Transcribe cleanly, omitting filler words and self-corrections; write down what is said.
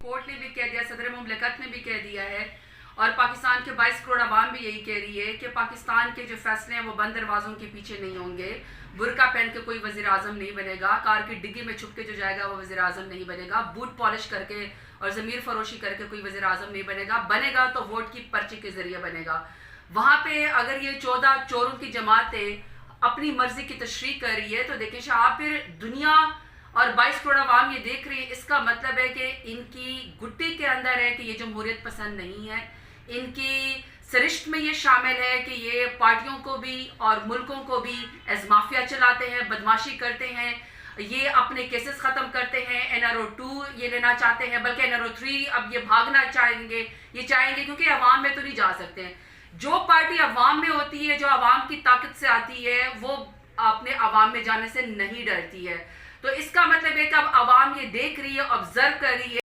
Court نے بھی کہہ دیا, صدر مملکت نے بھی کہہ دیا ہے, اور پاکستان کے 22 کروڑ عوام بھی یہی کہہ رہی ہے کہ پاکستان کے جو فیصلے ہیں وہ بند دروازوں کے پیچھے نہیں ہوں گے. برقع پہن کے کوئی وزیر اعظم نہیں بنے گا, کار کی ڈگی میں چھپ کے جو جائے گا وہ وزیر اعظم نہیں بنے گا, بوٹ پالش کر کے اور ضمیر فروشی کر کے کوئی وزیر اعظم نہیں بنے گا تو ووٹ کی پرچی کے ذریعے بنے گا. وہاں پہ اگر یہ 14 چوروں کی جماعتیں اپنی مرضی کی تشریح کر رہی ہے تو دیکھیں شاہ, پھر دنیا اور 22 کروڑ عوام یہ دیکھ رہی ہے, اس کا مطلب ہے کہ ان کی گٹی کے اندر ہے کہ یہ جمہوریت پسند نہیں ہے. ان کی سرشت میں یہ شامل ہے کہ یہ پارٹیوں کو بھی اور ملکوں کو بھی ایز مافیا چلاتے ہیں, بدماشی کرتے ہیں, یہ اپنے کیسز ختم کرتے ہیں, NRO2 یہ لینا چاہتے ہیں, بلکہ NRO3 اب یہ بھاگنا چاہیں گے, یہ چاہیں گے کیونکہ عوام میں تو نہیں جا سکتے ہیں. جو پارٹی عوام میں ہوتی ہے, جو عوام کی طاقت سے آتی ہے, وہ اپنے عوام میں جانے سے نہیں ڈرتی ہے. تو اس کا مطلب ہے کہ اب عوام یہ دیکھ رہی ہے, آبزرو کر رہی ہے